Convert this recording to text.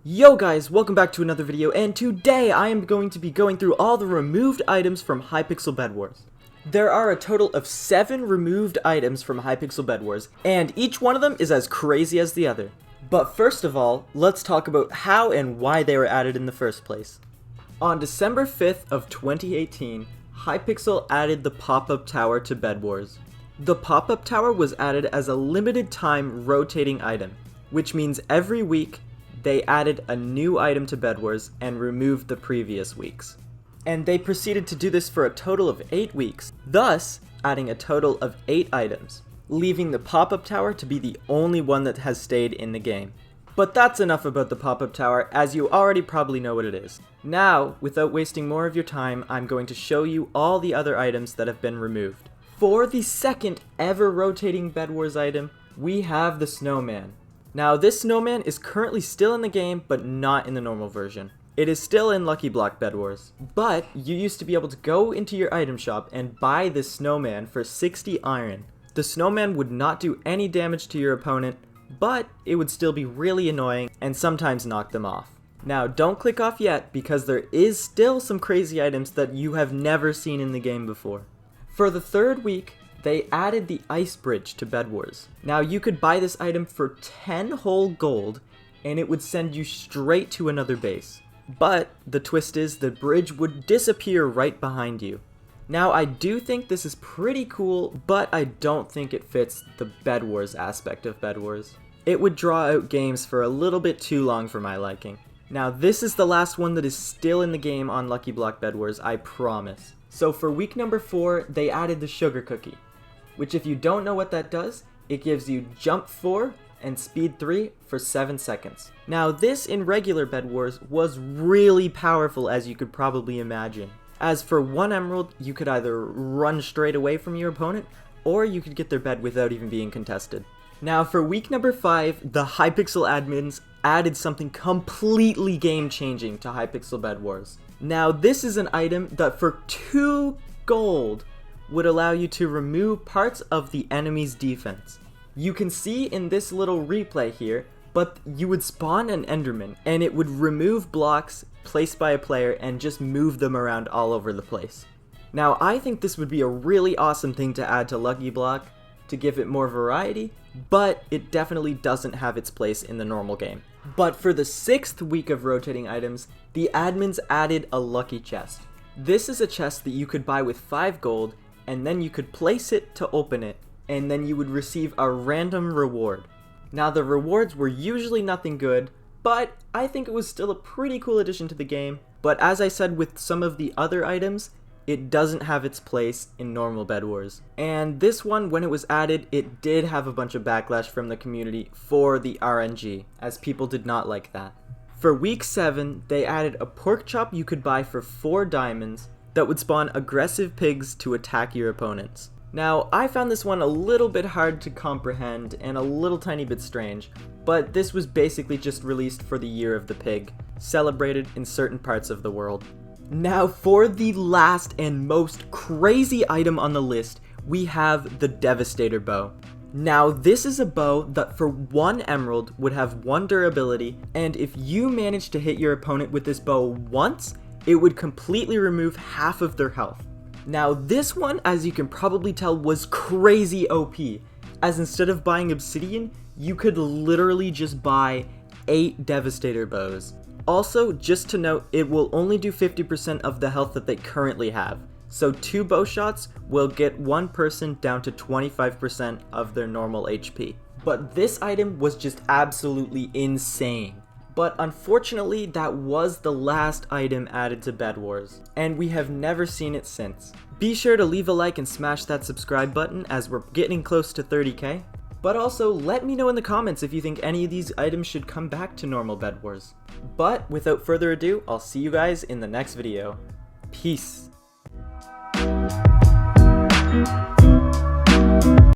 Yo guys, welcome back to another video, and today I am going to be going through all the removed items from Hypixel Bedwars. There are a total of 7 removed items from Hypixel Bedwars, and each one of them is as crazy as the other. But first of all, let's talk about how and why they were added in the first place. On December 5th of 2018, Hypixel added the pop-up tower to Bedwars. The pop-up tower was added as a limited time rotating item, which means every week they added a new item to Bedwars and removed the previous weeks. And they proceeded to do this for a total of 8 weeks, thus adding a total of 8 items, leaving the pop-up tower to be the only one that has stayed in the game. But that's enough about the pop-up tower, as you already probably know what it is. Now, without wasting more of your time, I'm going to show you all the other items that have been removed. For the second ever rotating Bedwars item, we have the Snowman. Now, this Snowman is currently still in the game, but not in the normal version. It is still in Lucky Block Bedwars, but you used to be able to go into your item shop and buy this Snowman for 60 iron. The Snowman would not do any damage to your opponent, but it would still be really annoying and sometimes knock them off. Now, don't click off yet, because there is still some crazy items that you have never seen in the game before. For the third week, they added the Ice Bridge to Bedwars. Now, you could buy this item for 10 whole gold, and it would send you straight to another base. But the twist is the bridge would disappear right behind you. Now, I do think this is pretty cool, but I don't think it fits the Bedwars aspect of Bedwars. It would draw out games for a little bit too long for my liking. Now, this is the last one that is still in the game on Lucky Block Bedwars, I promise. So for week number 4, they added the Sugar Cookie, which, if you don't know what that does, it gives you jump 4 and speed 3 for 7 seconds. Now, this in regular Bedwars was really powerful, as you could probably imagine. As for 1 emerald, you could either run straight away from your opponent, or you could get their bed without even being contested. Now, for week number 5, the Hypixel admins added something completely game-changing to Hypixel Bedwars. Now, this is an item that for 2 gold would allow you to remove parts of the enemy's defense. You can see in this little replay here, but you would spawn an Enderman, and it would remove blocks placed by a player and just move them around all over the place. Now, I think this would be a really awesome thing to add to Lucky Block to give it more variety, but it definitely doesn't have its place in the normal game. But for the 6th week of rotating items, the admins added a lucky chest. This is a chest that you could buy with 5 gold, and then you could place it to open it, and then you would receive a random reward. Now, the rewards were usually nothing good, but I think it was still a pretty cool addition to the game. But as I said with some of the other items, it doesn't have its place in normal Bedwars. And this one, when it was added, it did have a bunch of backlash from the community for the RNG, as people did not like that. For week 7, they added a pork chop you could buy for 4 diamonds that would spawn aggressive pigs to attack your opponents. Now, I found this one a little bit hard to comprehend and a little tiny bit strange, but this was basically just released for the Year of the Pig, celebrated in certain parts of the world. Now, for the last and most crazy item on the list, we have the Devastator Bow. Now, this is a bow that for 1 emerald would have 1 durability, and if you manage to hit your opponent with this bow once, it would completely remove half of their health. Now, this one, as you can probably tell, was crazy OP, as instead of buying obsidian, you could literally just buy 8 Devastator Bows. Also, just to note, it will only do 50% of the health that they currently have, so 2 bow shots will get 1 person down to 25% of their normal HP. But this item was just absolutely insane. But unfortunately, that was the last item added to Bedwars, and we have never seen it since. Be sure to leave a like and smash that subscribe button, as we're getting close to 30k. But also, let me know in the comments if you think any of these items should come back to normal Bedwars. But without further ado, I'll see you guys in the next video. Peace.